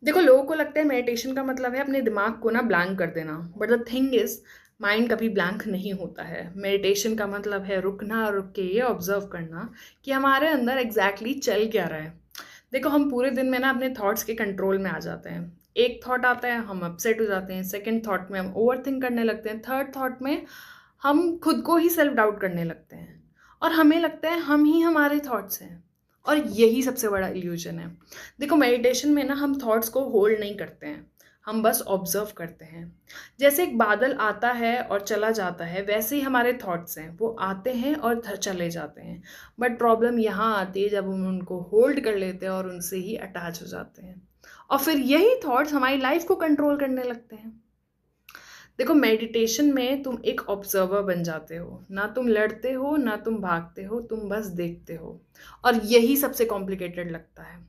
देखो, लोगों को लगता है मेडिटेशन का मतलब है अपने दिमाग को ना ब्लैंक कर देना, but the thing is mind कभी ब्लैंक नहीं होता है। मेडिटेशन का मतलब है रुकना और रुक के ये ऑब्जर्व करना कि हमारे अंदर एग्जैक्टली चल क्या रहा है। देखो, हम पूरे दिन में ना अपने थॉट्स के कंट्रोल में आ जाते हैं। एक थॉट आता है, हम अपसेट हो जाते हैं। सेकंड थॉट में हम ओवर थिंक करने लगते हैं। थर्ड थॉट में हम खुद को ही सेल्फ डाउट करने लगते हैं, और हमें लगता है हम ही हमारे थॉट्स हैं। और यही सबसे बड़ा इल्यूजन है। देखो, मेडिटेशन में ना हम थॉट्स को होल्ड नहीं करते हैं, हम बस ऑब्जर्व करते हैं। जैसे एक बादल आता है और चला जाता है, वैसे ही हमारे थॉट्स हैं, वो आते हैं और चले जाते हैं। बट प्रॉब्लम यहाँ आती है जब हम उनको होल्ड कर लेते हैं और उनसे ही अटैच हो जाते हैं, और फिर यही थॉट्स हमारी लाइफ को कंट्रोल करने लगते हैं। देखो, मेडिटेशन में तुम एक ऑब्जर्वर बन जाते हो, ना तुम लड़ते हो ना तुम भागते हो, तुम बस देखते हो। और यही सबसे कॉम्प्लिकेटेड लगता है।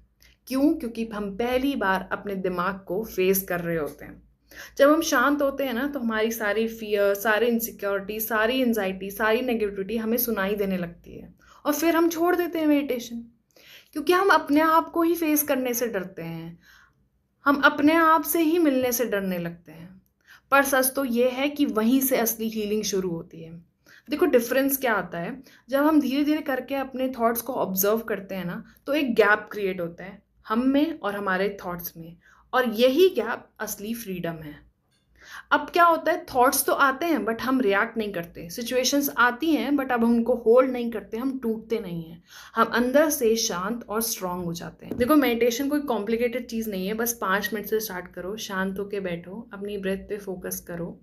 क्यों? क्योंकि हम पहली बार अपने दिमाग को फेस कर रहे होते हैं। जब हम शांत होते हैं ना, तो हमारी सारी फियर, सारी इनसिक्योरिटी, सारी एंजाइटी, सारी नेगेटिविटी हमें सुनाई देने लगती है, और फिर हम छोड़ देते हैं मेडिटेशन। क्योंकि हम अपने आप को ही फेस करने से डरते हैं, हम अपने आप से ही मिलने से डरने लगते हैं। पर सच तो ये है कि वहीं से असली हीलिंग शुरू होती है। देखो, डिफरेंस क्या आता है, जब हम धीरे धीरे करके अपने थॉट्स को ऑब्जर्व करते हैं ना, तो एक गैप क्रिएट होता है हम में और हमारे थॉट्स में, और यही गैप असली फ्रीडम है। अब क्या होता है, थॉट्स तो आते हैं बट हम रिएक्ट नहीं करते। सिचुएशंस आती हैं बट अब हम उनको होल्ड नहीं करते, हम टूटते नहीं हैं। हम अंदर से शांत और स्ट्रांग हो जाते हैं। देखो, मेडिटेशन कोई कॉम्प्लिकेटेड चीज़ नहीं है। बस 5 मिनट से स्टार्ट करो, शांत होके बैठो, अपनी ब्रेथ पे फोकस करो।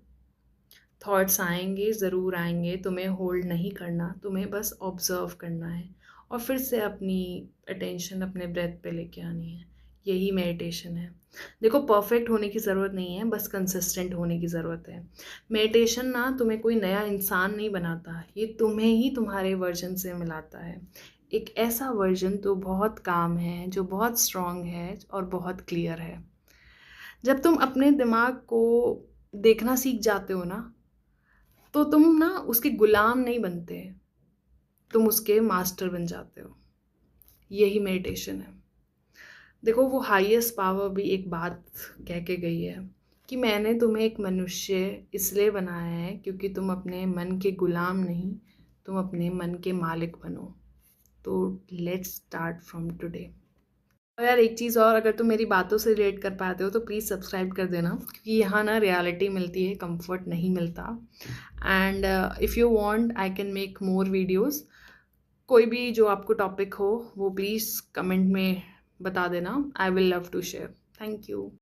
थॉट्स आएंगे, ज़रूर आएंगे, तुम्हें होल्ड नहीं करना, तुम्हें बस ऑब्जर्व करना है, और फिर से अपनी अटेंशन अपने ब्रेथ पे लेके आनी है। यही मेडिटेशन है। देखो, परफेक्ट होने की ज़रूरत नहीं है, बस कंसिस्टेंट होने की ज़रूरत है। मेडिटेशन ना तुम्हें कोई नया इंसान नहीं बनाता, ये तुम्हें ही तुम्हारे वर्जन से मिलाता है। एक ऐसा वर्जन जो बहुत काम है, जो बहुत स्ट्रांग है और बहुत क्लियर है। जब तुम अपने दिमाग को देखना सीख जाते हो ना, तो तुम ना उसके गुलाम नहीं बनते, तुम उसके मास्टर बन जाते हो। यही मेडिटेशन है। देखो, वो हाईएस्ट पावर भी एक बात कह के गई है कि मैंने तुम्हें एक मनुष्य इसलिए बनाया है क्योंकि तुम अपने मन के गुलाम नहीं, तुम अपने मन के मालिक बनो। तो लेट्स स्टार्ट फ्रॉम टुडे। और यार, एक चीज़ और, अगर तुम मेरी बातों से रिलेट कर पाते हो तो प्लीज़ सब्सक्राइब कर देना, क्योंकि यहाँ ना रियलिटी मिलती है, कंफर्ट नहीं मिलता। And if you want I can make more videos. कोई भी जो आपको टॉपिक हो वो प्लीज़ कमेंट में बता देना, I will love to share. Thank you.